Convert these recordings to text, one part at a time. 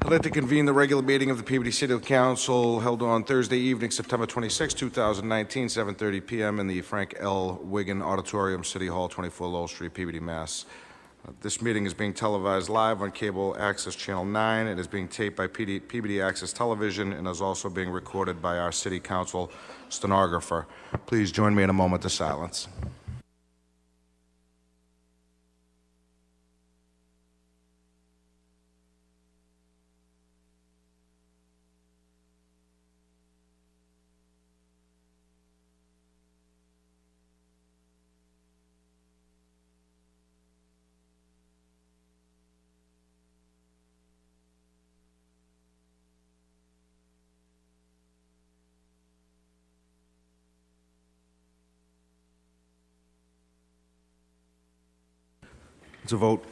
I'd like to convene the regular meeting of the Peabody City Council held on Thursday evening, September 26, 2019, 7:30 p.m. in the Frank L. Wiggin Auditorium, City Hall, 24 Lowell Street, Peabody, Mass. This meeting is being televised live on Cable Access Channel 9. It is being taped by Peabody Access Television and is also being recorded by our City Council stenographer. Please join me in a moment of silence. It's a vote.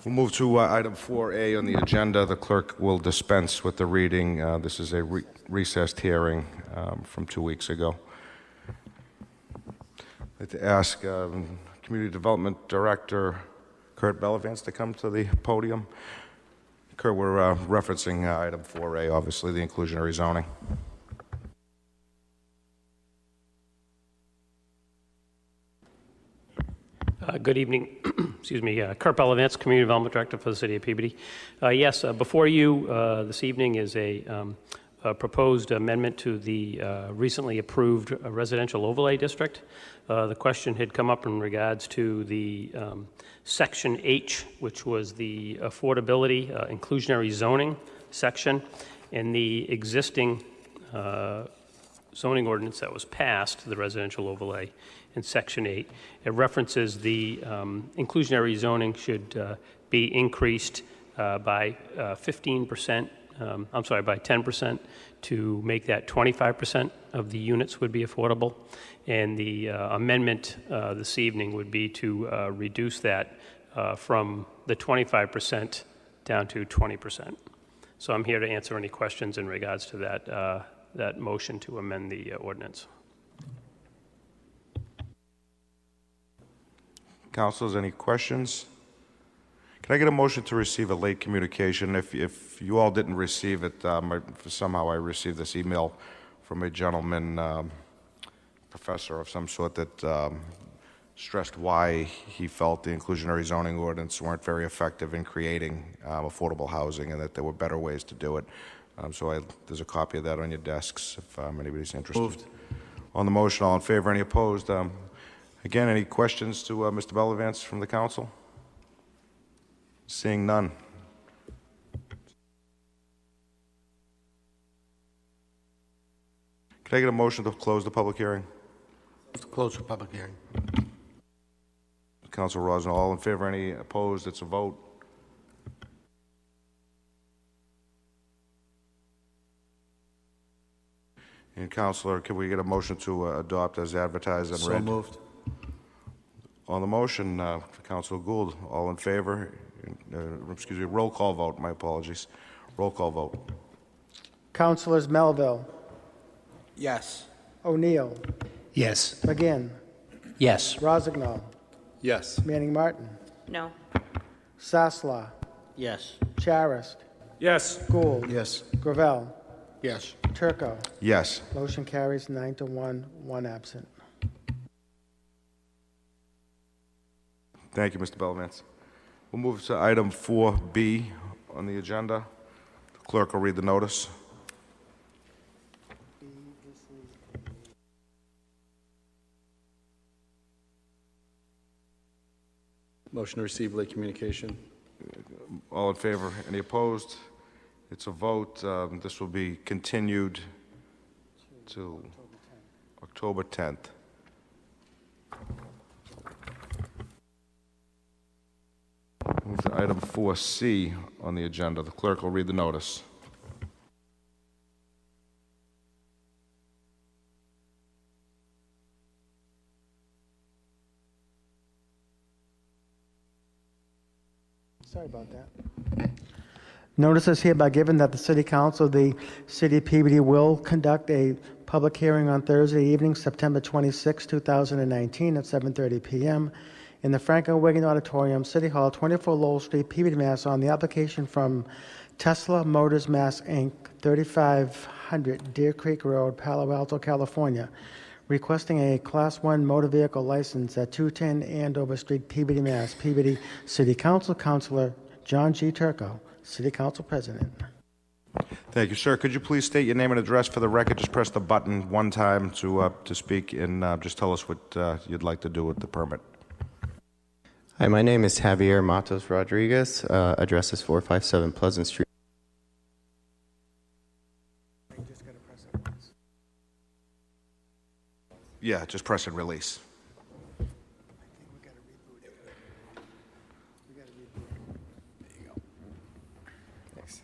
We'll move to item 4A on the agenda. The clerk will dispense with the reading. This is a recessed hearing from 2 weeks ago. I'd like to ask Community Development Director Kurt Bellavance to come to the podium. Kurt, we're referencing item 4A, obviously, the inclusionary zoning. Good evening. Excuse me. Kurt Bellavance, Community Development Director for the City of Peabody. Yes, before you this evening is a proposed amendment to the recently approved residential overlay district. The question had come up in regards to the Section H, which was the affordability inclusionary zoning section, and the existing zoning ordinance that was passed, the residential overlay in Section 8. It references the inclusionary zoning should be increased by 15%, I'm sorry, by 10% to make that 25% of the units would be affordable. And the amendment this evening would be to reduce that from the 25% down to 20%. So I'm here to answer any questions in regards to that motion to amend the ordinance. Councilors, any questions? Can I get a motion to receive a late communication? If you all didn't receive it, somehow I received this email from a gentleman, professor of some sort, that stressed why he felt the inclusionary zoning ordinance weren't very effective in creating affordable housing and that there were better ways to do it. There's a copy of that on your desks if anybody's interested. Moved. On the motion, all in favor, any opposed? Again, any questions to Mr. Bellavance from the council? Seeing none. Can I get a motion to close the public hearing? To close the public hearing. Councilor Rosner, all in favor, any opposed? It's a vote. And Councilor, can we get a motion to adopt as advertised and read? So moved. On the motion, Councilor Gould, all in favor? Excuse me, roll call vote. My apologies. Roll call vote. Councilors Melville, Yes. O'Neill, Yes. McGinn, Yes. Rosignol, Yes. Manning Martin, No. Sasla, Yes. Charist, Yes. Gould, Yes. Gravel, Yes. Turco. Yes. Motion carries 9-1, one absent. Thank you, Mr. Bellavance. We'll move to item 4B on the agenda. The clerk will read the notice. Motion to receive late communication. All in favor? Any opposed? It's a vote. This will be continued to October 10th. Move to item 4C on the agenda. The clerk will read the notice. Sorry about that. Notice is hereby given that the City Council of the City of Peabody will conduct a Public hearing on Thursday evening, September 26, 2019, at 7:30 p.m. in the Wiggin Auditorium, City Hall, 24 Lowell Street, Peabody, Mass. On the application from Tesla Motors, Mass. Inc., 3500 Deer Creek Road, Palo Alto, California, requesting a Class 1 motor vehicle license at 210 Andover Street, Peabody, Mass. Peabody City Council, Councilor John G. Turco, City Council President. Thank you, sir. Could you please state your name and address for the record? Just press the button one time to speak, and just tell us what you'd like to do with the permit. Hi, my name is Javier Matos Rodriguez. Address is 457 Pleasant Street. Yeah, just press and release. Thanks.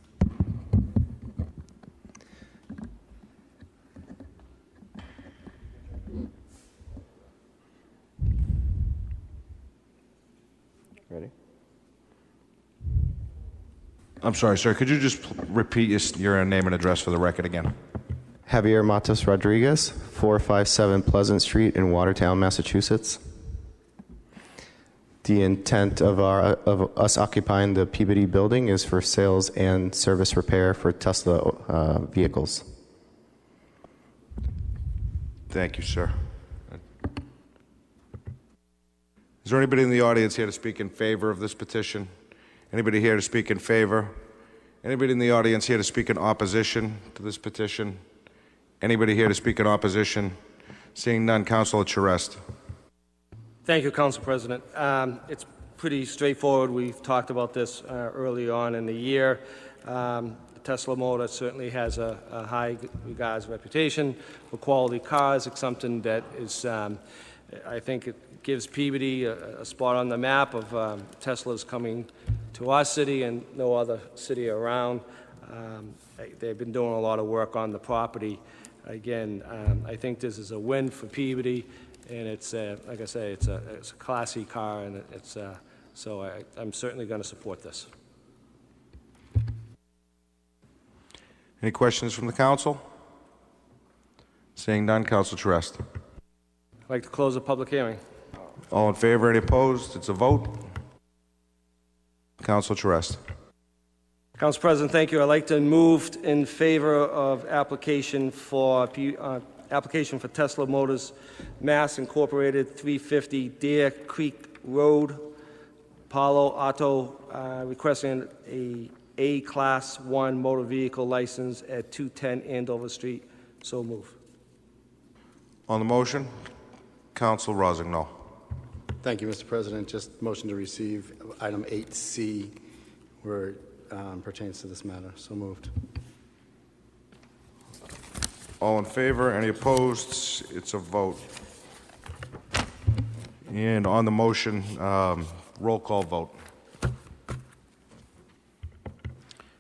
Ready? I'm sorry, sir. Could you just repeat your name and address for the record again? Javier Matos Rodriguez, 457 Pleasant Street in Watertown, Massachusetts. The intent of us occupying the Peabody building is for sales and service repair for Tesla vehicles. Thank you, sir. Is there anybody in the audience here to speak in favor of this petition? Anybody here to speak in favor? Anybody in the audience here to speak in opposition to this petition? Anybody here to speak in opposition? Seeing none, Councilor Charest. Thank you, Council President. It's pretty straightforward. We've talked about this early on in the year. Tesla Motor certainly has a high regards reputation for quality cars. It's something that is, I think it gives Peabody a spot on the map of Teslas coming to our city and no other city around. They've been doing a lot of work on the property. Again, I think this is a win for Peabody, and it's, like I say, it's a classy car, and so I'm certainly going to support this. Any questions from the council? Seeing none, Councilor Charest. I'd like to close the public hearing. All in favor? Any opposed? It's a vote. Councilor Charest. Council President, thank you. I'd like to move in favor of application for Tesla Motors, Mass. Incorporated, 350 Deer Creek Road, Palo Alto, requesting a Class 1 motor vehicle license at 210 Andover Street. So move. On the motion, Councilor Rossignol. Thank you, Mr. President. Just motion to receive item 8C, where it pertains to this matter. So moved. All in favor? Any opposed? It's a vote. And on the motion, roll call vote.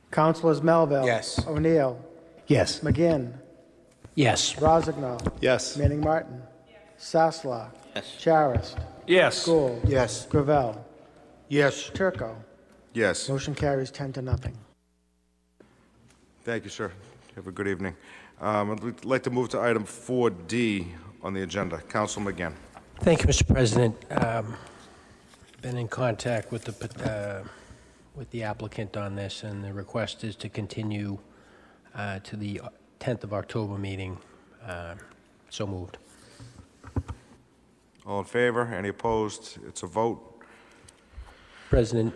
Councilors Melville. Yes. O'Neill. Yes. McGinn. Yes. Rossignol. Yes. Manning Martin. Sasslaw. Yes. Charist. Yes. Gould. Yes. Gravel. Yes. Turco. Yes. Motion carries 10-0. Thank you, sir. Have a good evening. I'd like to move to item 4D on the agenda. Council McGinn. Thank you, Mr. President. Been in contact with the applicant on this, and the request is to continue to the 10th of October meeting. So moved. All in favor? Any opposed? It's a vote. President,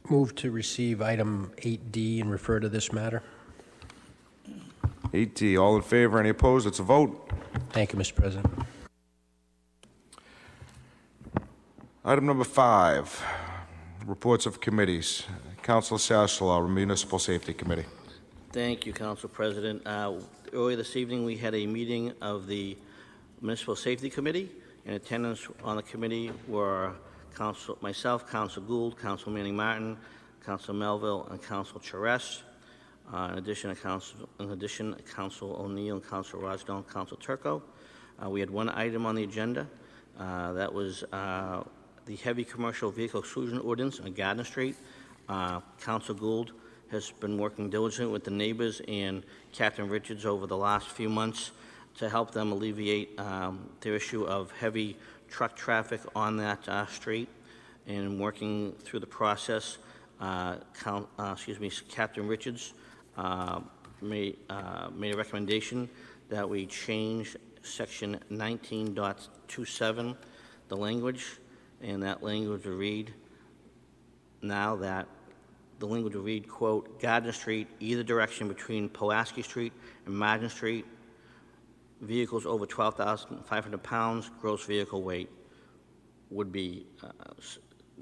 move to receive item 8D and refer to this matter. 8D. All in favor? Any opposed? It's a vote. Thank you, Mr. President. Item number 5, reports of committees. Councilor Sasslaw, Municipal Safety Committee. Thank you, Council President. Earlier this evening, we had a meeting of the Municipal Safety Committee. In attendance on the committee were myself, Council Gould, Council Manning Martin, Council Melville, and Council Charest. In addition, Council O'Neill and Council Rosdell and Council Turco. We had one item on the agenda. That was the heavy commercial vehicle exclusion ordinance on Gardner Street. Council Gould has been working diligently with the neighbors and Captain Richards over the last few months to help them alleviate their issue of heavy truck traffic on that street. And working through the process, Captain Richards made a recommendation that we change section 19.27, the language, and that language will read now that the language will read, quote, Gardner Street, either direction between Pulaski Street and Margin Street, vehicles over 12,500 pounds, gross vehicle weight would be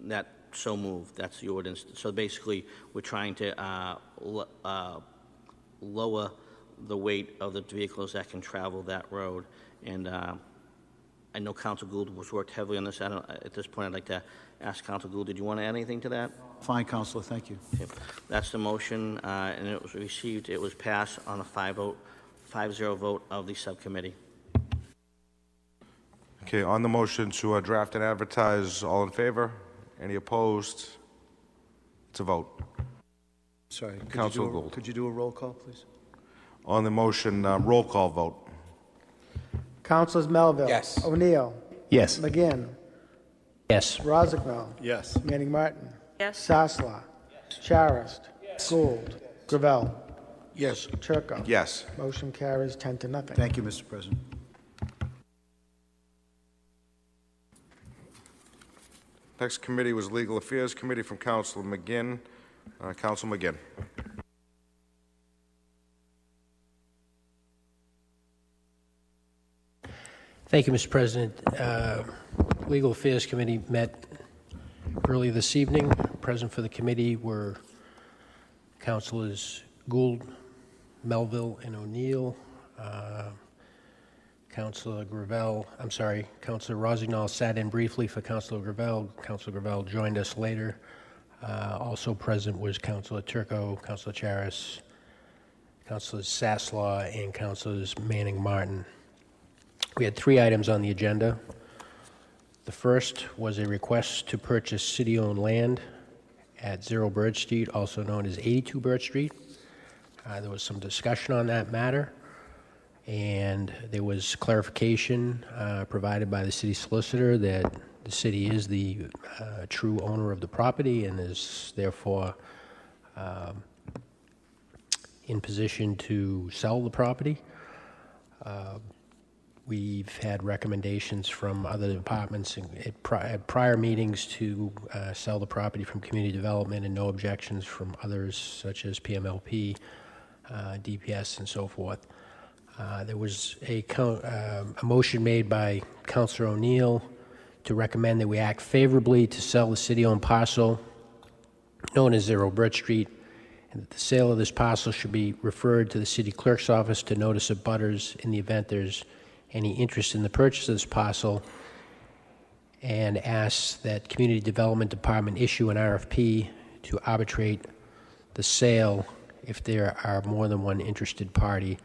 that so moved. That's the ordinance. So basically, we're trying to lower the weight of the vehicles that can travel that road. And I know Council Gould was worked heavily on this. At this point, I'd like to ask Council Gould, did you want to add anything to that? Fine, Counselor, thank you. Okay. That's the motion, and it was received. It was passed on a 5-0 vote of the subcommittee. Okay, on the motion to draft and advertise, all in favor? Any opposed? It's a vote. Sorry, Councilor Gould. could you do a roll call, please? On the motion, roll call vote. Councilors Melville. Yes. O'Neill. Yes. McGinn. Yes. Rozignol. Yes. Manning Martin. Yes. Sasla. Charist. Gould. Gravel. Yes. Turco. Yes. Motion carries 10-0. Thank you, Mr. President. Next committee was Legal Affairs Committee from Councilor McGinn. Council McGinn. Thank you, Mr. President. Legal Affairs Committee met early this evening. Present for the committee were Councilors Gould, Melville, and O'Neill. Councilor Rozignol sat in briefly for Councilor Gravel. Councilor Gravel joined us later. Also present was Councilor Turco, Councilor Charis, Councilors Saslaw, and Councilors Manning Martin. We had 3 items on the agenda. The first was a request to purchase city-owned land at 0 Birch Street, also known as 82 Birch Street. There was some discussion on that matter, and there was clarification provided by the city solicitor that the city is the true owner of the property and is therefore in position to sell the property. We've had recommendations from other departments at prior meetings to sell the property from community development, and no objections from others such as PMLP, DPS, and so forth. There was a motion made by Councilor O'Neill to recommend that we act favorably to sell the city-owned parcel known as 0 Birch Street, and that the sale of this parcel should be referred to the city clerk's office to notice of butters in the event there's any interest in the purchase of this parcel, and asks that Community Development Department issue an RFP to arbitrate the sale if there are more than one interested party,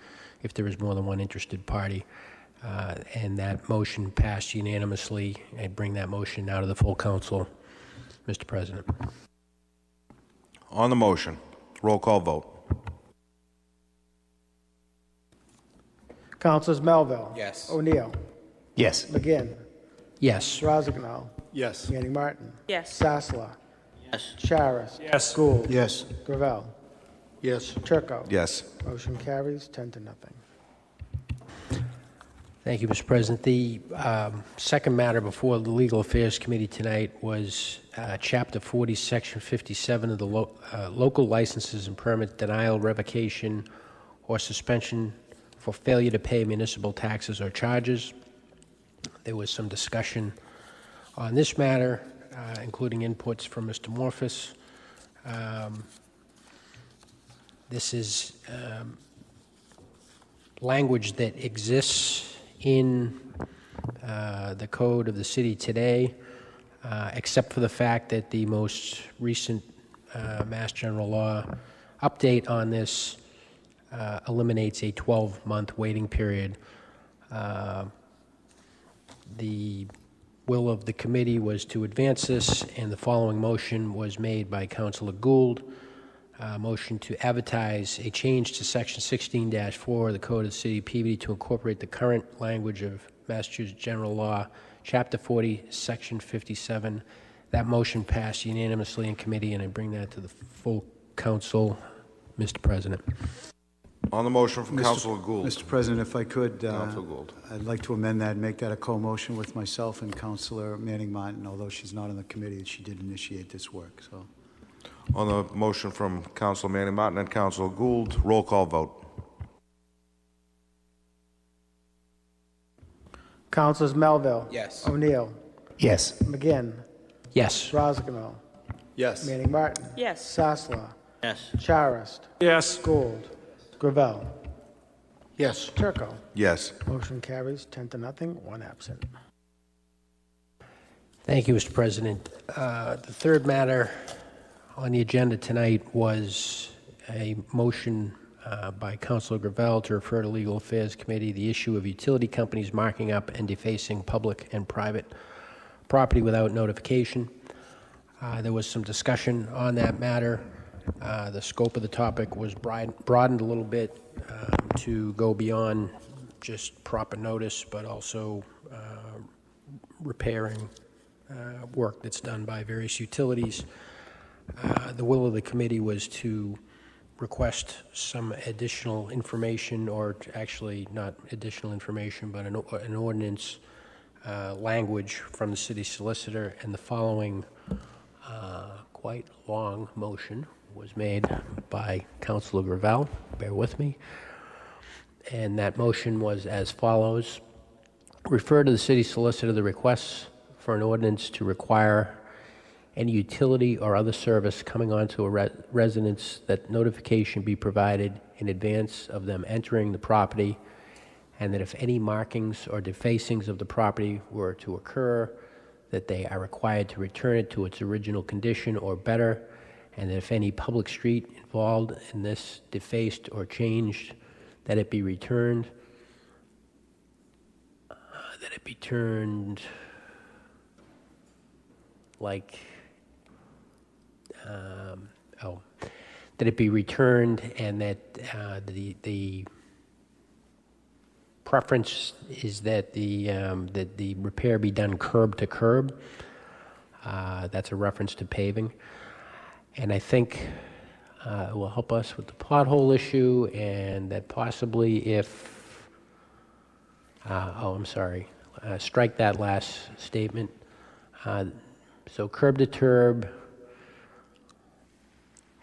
and that motion passed unanimously. I bring that motion now to the full council, Mr. President. On the motion, roll call vote. Councilors Melville. Yes. O'Neill. Yes. McGinn. Yes. Rozignol. Yes. Manning Martin. Yes. Sasla. Yes. Charis. Yes. Gould. Yes. Gravel. Yes. Turco. Yes. Motion carries 10-0. Thank you, Mr. President. The second matter before the Legal Affairs Committee tonight was Chapter 40, Section 57 of the Local Licenses and Permit Denial, Revocation, or Suspension for Failure to Pay Municipal Taxes or Charges. There was some discussion on this matter, including inputs from Mr. Morphus. This is language that exists in the code of the city today, except for the fact that the most recent Mass General Law update on this eliminates a 12-month waiting period. The will of the committee was to advance this, and the following motion was made by Councilor Gould motion to advertise a change to Section 16-4 of the Code of the City of Peabody to incorporate the current language of Massachusetts General Law, Chapter 40, Section 57. That motion passed unanimously in committee, and I bring that to the full council, Mr. President. On the motion from Councilor Gould. Mr. President, if I could, Councilor Gould. I'd like to amend that and make that a co-motion with myself and Councilor Manning Martin, although she's not on the committee, she did initiate this work, so. On the motion from Councilor Manning Martin and Councilor Gould, roll call vote. Councilors Melville. Yes. O'Neill. Yes. McGinn. Yes. Rozignol. Yes. Manning Martin. Yes. Sasla. Yes. Charist. Yes. Gould. Gravel. Yes. Turco. Yes. Motion carries 10-0, 1 absent. Thank you, Mr. President. The third matter on the agenda tonight was a motion by Councilor Gravel to refer to Legal Affairs Committee the issue of utility companies marking up and defacing public and private property without notification. There was some discussion on that matter. The scope of the topic was broadened a little bit to go beyond just proper notice, but also repairing work that's done by various utilities. The will of the committee was to request some additional information, or actually not additional information, but an ordinance language from the city solicitor, and the following quite long motion was made by Councilor Gravel. Bear with me. And that motion was as follows. Refer to the city solicitor the requests for an ordinance to require any utility or other service coming onto a residence that notification be provided in advance of them entering the property, and that if any markings or defacings of the property were to occur, that they are required to return it to its original condition or better, and that if any public street involved in this defaced or changed, that it be returned, like, that it be returned, and that the preference is that the repair be done curb to curb. That's a reference to paving. And I think it will help us with the pothole issue, and that possibly if, strike that last statement. So curb to curb,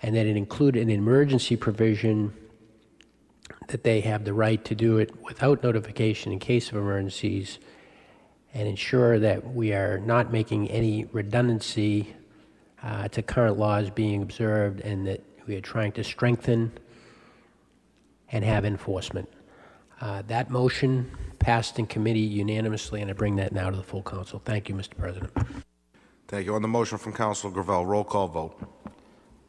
and that it include an emergency provision that they have the right to do it without notification in case of emergencies, and ensure that we are not making any redundancy to current laws being observed, and that we are trying to strengthen and have enforcement. That motion passed in committee unanimously, and I bring that now to the full council. Thank you, Mr. President. Thank you. On the motion from Councilor Gravel, roll call vote.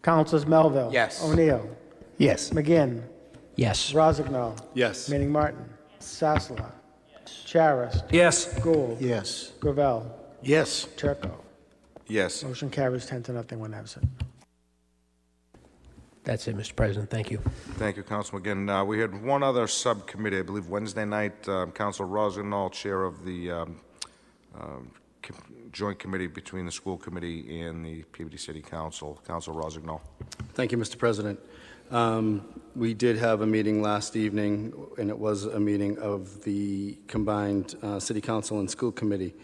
Councilors Melville. Yes. O'Neill. Yes. McGinn. Yes. Rozignol. Yes. Manning Martin. Sasla. Charist. Yes. Gould. Yes. Gravel. Yes. Turco. Yes. Motion carries 10-0, 1 absent. That's it, Mr. President. Thank you. Thank you, Councilman McGinn. We had one other subcommittee, I believe Wednesday night, Councilor Rozignol, chair of the joint committee between the school committee and the Peabody City Council. Councilor Rozignol. Thank you, Mr. President. We did have a meeting last evening, and it was a meeting of the combined City Council and School Committee.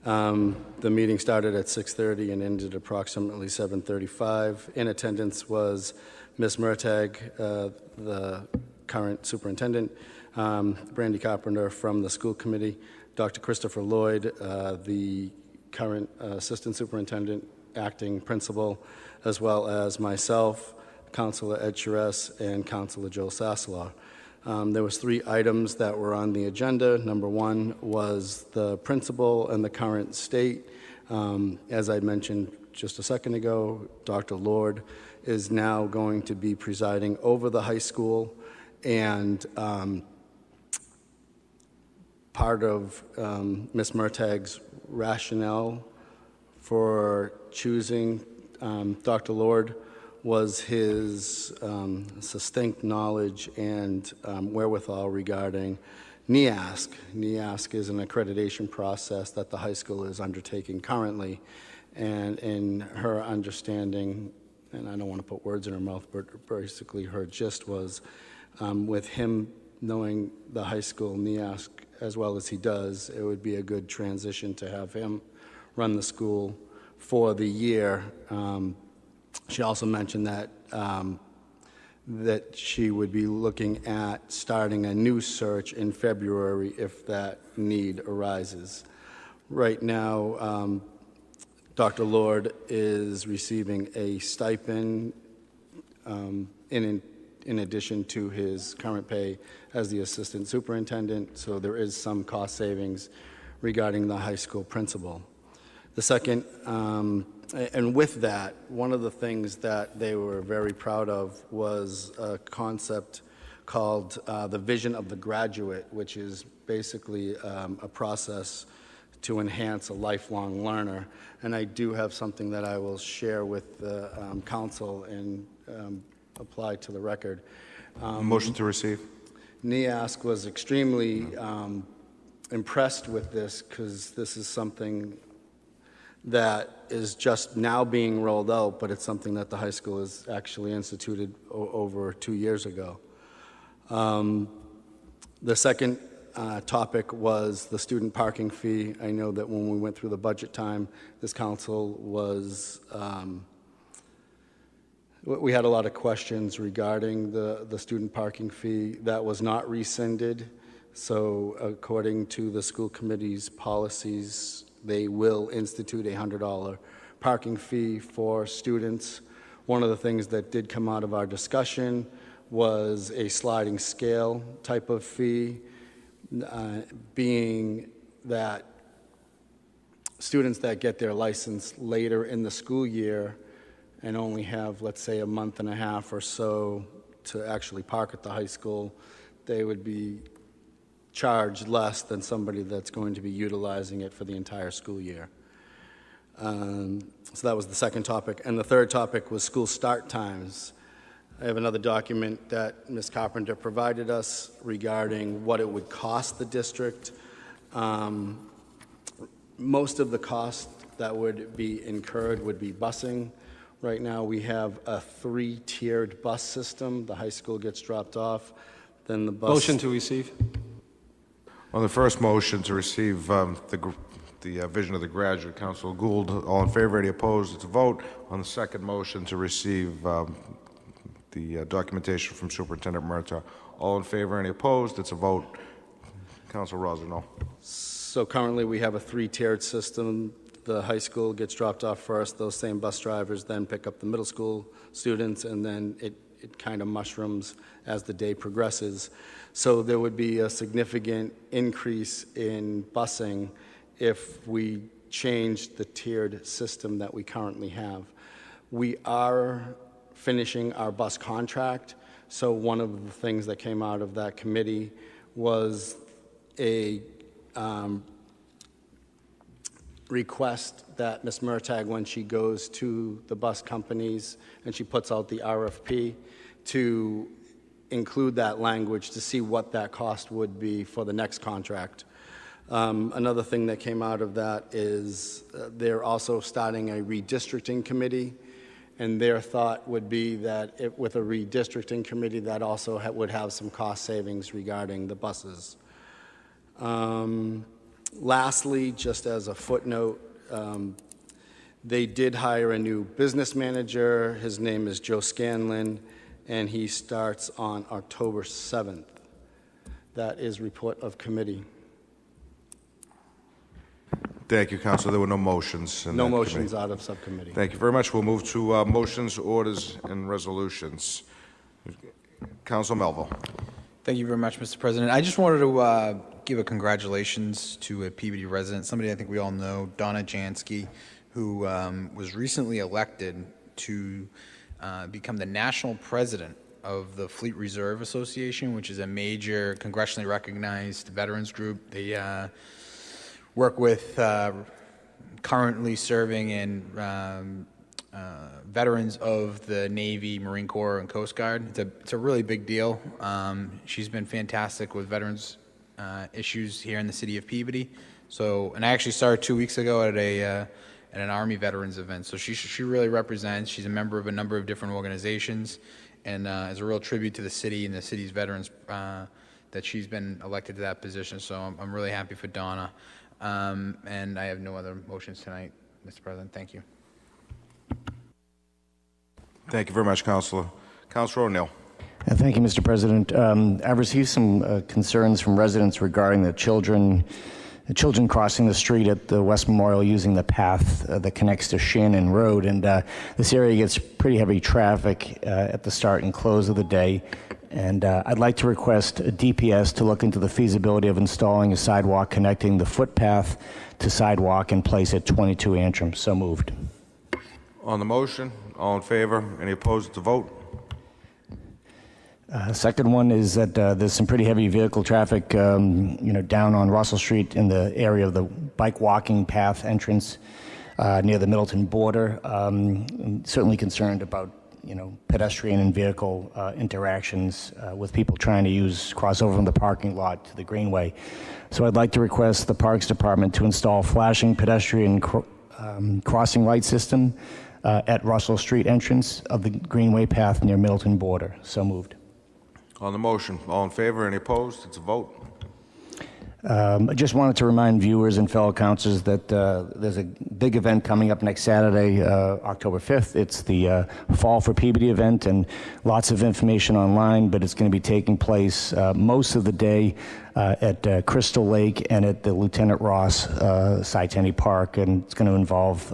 The meeting started at 6:30 and ended approximately 7:35. In attendance was Ms. Murtagh, the current superintendent, Brandy Carpenter from the School Committee, Dr. Christopher Lloyd, the current assistant superintendent, acting principal, as well as myself, Councilor Ed Charest, and Councilor Joe Sasselar. There was 3 items that were on the agenda. Number 1 was the principal and the current state. As I mentioned just a second ago, Dr. Lord is now going to be presiding over the high school, and part of Ms. Murtagh's rationale for choosing Dr. Lord was his succinct knowledge and wherewithal regarding NEASC. NEASC is an accreditation process that the high school is undertaking currently, and in her understanding, and I don't want to put words in her mouth, but basically her gist was, with him knowing the high school NEASC as well as he does, it would be a good transition to have him run the school for the year. She also mentioned that that she would be looking at starting a new search in February if that need arises. Right now, Dr. Lord is receiving a stipend in addition to his current pay as the assistant superintendent, so there is some cost savings regarding the high school principal. The second, and with that, one of the things that they were very proud of was a concept called the vision of the graduate, which is basically a process to enhance a lifelong learner. And I do have something that I will share with the council and apply to the record. Motion to receive. NEASC was extremely impressed with this because this is something that is just now being rolled out, but it's something that the high school has actually instituted over 2 years ago. The second topic was the student parking fee. I know that when we went through the budget time, this council was, we had a lot of questions regarding the student parking fee. That was not rescinded. So according to the school committee's policies, they will institute a $100 parking fee for students. One of the things that did come out of our discussion was a sliding scale type of fee, being that students that get their license later in the school year and only have, let's say, a month and a half or so to actually park at the high school, they would be charged less than somebody that's going to be utilizing it for the entire school year. So that was the second topic. And the third topic was school start times. I have another document that Ms. Carpenter provided us regarding what it would cost the district. Most of the cost that would be incurred would be busing. Right now we have a 3-tiered bus system. The high school gets dropped off, then the bus... Motion to receive. On the first motion to receive the vision of the graduate, Council Gould, all in favor, any opposed, it's a vote. On the second motion to receive the documentation from Superintendent Murtaugh, all in favor, any opposed, it's a vote. Council Rosano. So currently we have a 3-tiered system. The high school gets dropped off first. Those same bus drivers then pick up the middle school students, and then it kind of mushrooms as the day progresses. So there would be a significant increase in busing if we changed the tiered system that we currently have. We are finishing our bus contract, so one of the things that came out of that committee was a request that Ms. Murtagh, when she goes to the bus companies and she puts out the RFP, to include that language to see what that cost would be for the next contract. Another thing that came out of that is they're also starting a redistricting committee, and their thought would be that with a redistricting committee that also would have some cost savings regarding the buses. Lastly, just as a footnote, they did hire a new business manager. His name is Joe Scanlon, and he starts on October 7th. That is report of committee. Thank you, Council. There were no motions. No motions out of subcommittee. Thank you very much. We'll move to motions, orders, and resolutions. Council Melville. Thank you very much, Mr. President. I just wanted to give a congratulations to a Peabody resident, somebody I think we all know, Donna Jansky, who was recently elected to become the national president of the Fleet Reserve Association, which is a major congressionally recognized veterans group. They work with currently serving and veterans of the Navy, Marine Corps, and Coast Guard. It's a really big deal. She's been fantastic with veterans issues here in the city of Peabody. So, and I actually saw her 2 weeks ago at an Army veterans event. So she really represents. She's a member of a number of different organizations, and is a real tribute to the city and the city's veterans that she's been elected to that position. So I'm really happy for Donna. And I have no other motions tonight, Mr. President. Thank you. Thank you very much, Councilor. Councilor O'Neill. Thank you, Mr. President. I've received some concerns from residents regarding the children crossing the street at the West Memorial using the path that connects to Shannon Road. And this area gets pretty heavy traffic at the start and close of the day. And I'd like to request a DPS to look into the feasibility of installing a sidewalk connecting the footpath to sidewalk and place at 22 Antrim. So moved. On the motion, all in favor? Any opposed to vote? Second one is that there's some pretty heavy vehicle traffic, down on Russell Street in the area of the bike walking path entrance near the Middleton border. I'm certainly concerned about, pedestrian and vehicle interactions with people trying to cross over from the parking lot to the Greenway. So I'd like to request the Parks Department to install flashing pedestrian crossing light system at Russell Street entrance of the Greenway path near Middleton border. So moved. On the motion, all in favor? Any opposed? It's a vote. I just wanted to remind viewers and fellow councilors that there's a big event coming up next Saturday, October 5th. It's the Fall for Peabody event, and lots of information online, but it's going to be taking place most of the day at Crystal Lake and at the Lieutenant Ross Cy-Tenny Park, and it's going to involve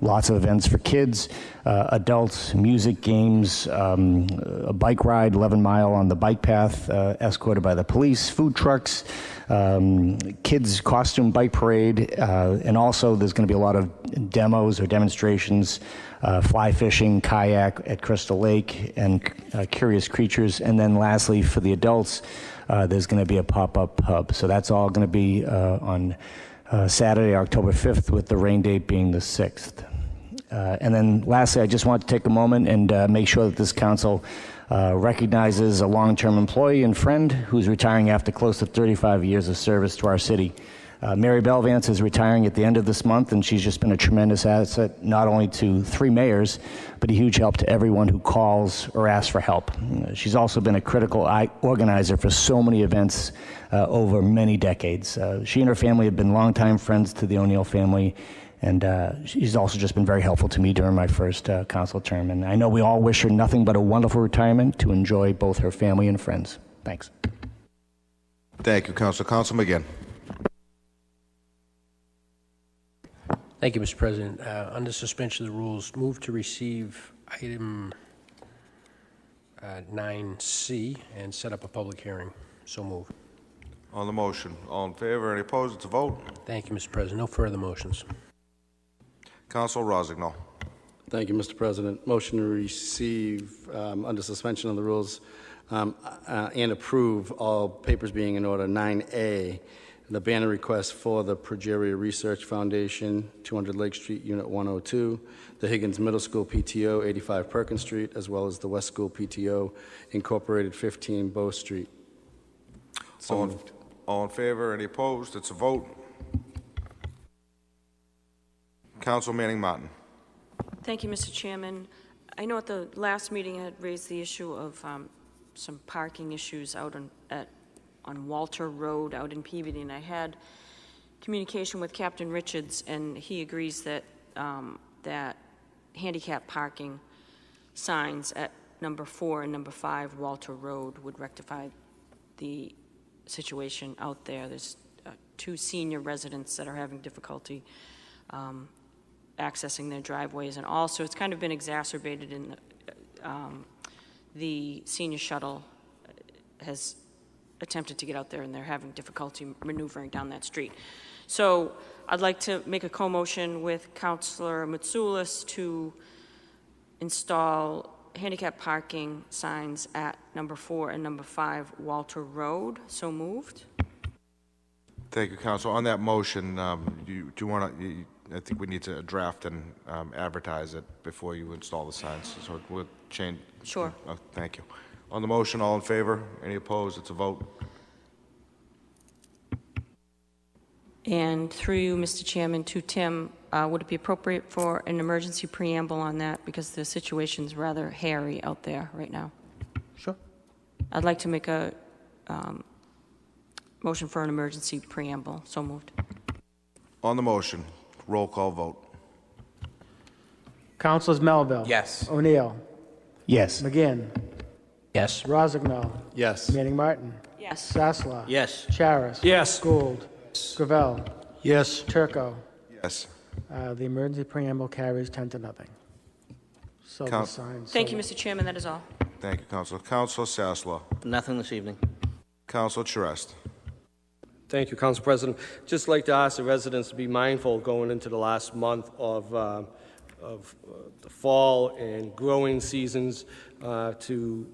lots of events for kids, adults, music, games, a bike ride, 11 mile on the bike path, escorted by the police, food trucks, kids costume bike parade, and also there's going to be a lot of demos or demonstrations, fly fishing, kayak at Crystal Lake, and curious creatures. And then lastly, for the adults, there's going to be a pop-up pub. So that's all going to be on Saturday, October 5th, with the rain date being the 6th. And then lastly, I just want to take a moment and make sure that this council recognizes a long-term employee and friend who's retiring after close to 35 years of service to our city. Mary Belvance is retiring at the end of this month, and she's just been a tremendous asset, not only to 3 mayors, but a huge help to everyone who calls or asks for help. She's also been a critical organizer for so many events over many decades. She and her family have been longtime friends to the O'Neill family, and she's also just been very helpful to me during my first council term. And I know we all wish her nothing but a wonderful retirement to enjoy both her family and friends. Thanks. Thank you, Councilor. Councilor McGinn. Thank you, Mr. President. Under suspension of the rules, move to receive item 9C and set up a public hearing. So move. On the motion, all in favor? Any opposed? It's a vote. Thank you, Mr. President. No further motions. Councilor Rossignol. Thank you, Mr. President. Motion to receive under suspension of the rules and approve, all papers being in order, 9A, the banner request for the Progeria Research Foundation, 200 Lake Street, Unit 102, the Higgins Middle School PTO, 85 Perkins Street, as well as the West School PTO, Incorporated, 15 Bow Street. So moved. All in favor? Any opposed? It's a vote. Council Manning Martin. Thank you, Mr. Chairman. I know at the last meeting I had raised the issue of some parking issues out on Walter Road out in Peabody, and I had communication with Captain Richards, and he agrees that that handicap parking signs at number 4 and number 5 Walter Road would rectify the situation out there. There's 2 senior residents that are having difficulty accessing their driveways, and also it's kind of been exacerbated in the senior shuttle has attempted to get out there, and they're having difficulty maneuvering down that street. So I'd like to make a co-motion with Councilor Mitsoulas to install handicap parking signs at number 4 and number 5 Walter Road. So moved. Thank you, Council. On that motion, do you want to I think we need to draft and advertise it before you install the signs, so we'll change. Sure. Thank you. On the motion, all in favor? Any opposed? It's a vote. And through you, Mr. Chairman, to Tim, would it be appropriate for an emergency preamble on that, because the situation's rather hairy out there right now? Sure. I'd like to make a motion for an emergency preamble. So moved. On the motion, roll call vote. Councilors Melville. Yes. O'Neill. Yes. McGinn. Yes. Rozignol. Yes. Manning Martin. Yes. Sasla. Yes. Charis. Yes. Gould. Gravel. Yes. Turco. Yes. The emergency preamble carries 10-0. So the Count- signs. Thank you, Mr. Chairman. That is all. Thank you, Councilor. Councilor Sasslaw. Nothing this evening. Councilor Charest. Thank you, Council President. Just like to ask the residents to be mindful going into the last month of the fall and growing seasons, to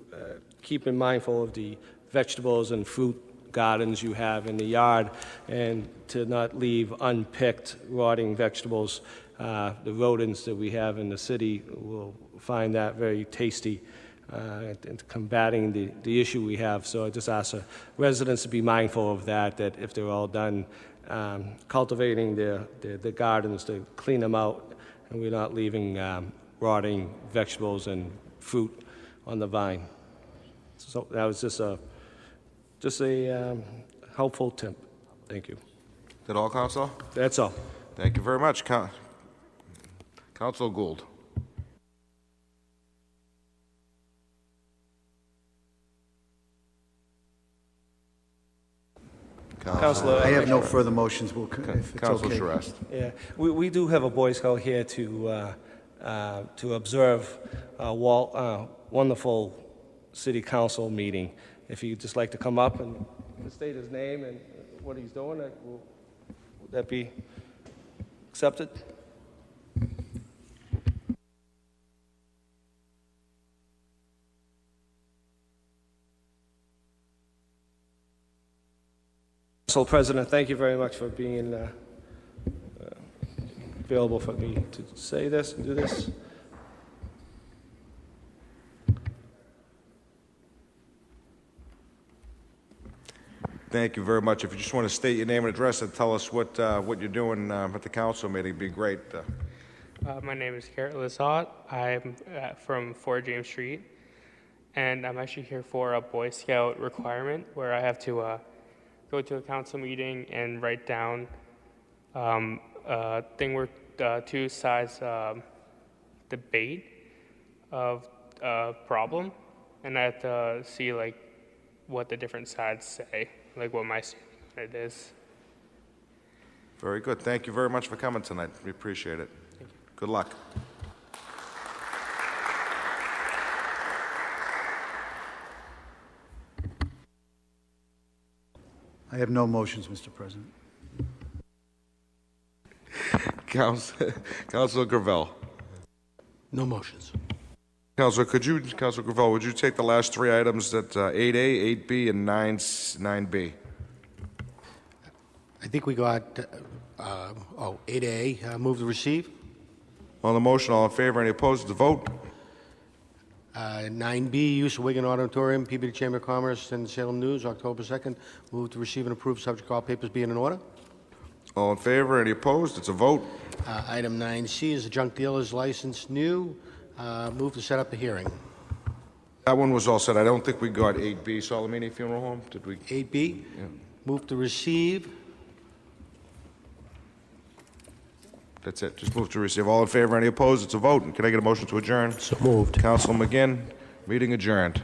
keep in mindful of the vegetables and fruit gardens you have in the yard, and to not leave unpicked rotting vegetables. The rodents that we have in the city will find that very tasty, and combating the issue we have. So I just ask the residents to be mindful of that if they're all done cultivating their gardens, to clean them out, and we're not leaving rotting vegetables and fruit on the vine. So that was just a helpful tip. Thank you. Is that all, Councilor? That's all. Thank you very much. Councilor Gould. Councilor. I have no further motions, if it's Councilor okay. Charest. Yeah, we do have a Boy Scout here to observe a wonderful city council meeting. If you'd just like to come up and state his name and what he's doing, would that be accepted? Council President, thank you very much for being available for me to say this and do this. Thank you very much. If you just want to state your name and address and tell us what you're doing at the council meeting, it'd be great. My name is Garrett Lazat. I'm from 4 James Street, and I'm actually here for a Boy Scout requirement where I have to go to a council meeting and write down a thing where two sides debate of a problem, and I have to see like what the different sides say, like what my standing on it is. Very good. Thank you very much for coming tonight. We appreciate it. Good luck. I have no motions, Mr. President. Councilor Gravel. No motions. Councilor Gravel, would you take the last three items, that 8A, 8B, and 9B? I think we got, 8A, move to receive. On the motion, all in favor, any opposed, the vote? 9B, use of Wiggin Auditorium, Peabody Chamber of Commerce and Salem News, October 2nd. Move to receive and approve, subject to all papers being in order. All in favor, any opposed, it's a vote. Item 9C is a junk dealer's license new. Move to set up a hearing. That one was all set. I don't think we got 8B, Solimini Funeral Home, did we? 8B, Yeah. move to receive. That's it. Just move to receive. All in favor, any opposed, it's a vote. And can I get a motion to adjourn? So moved. Councilor McGinn, meeting adjourned.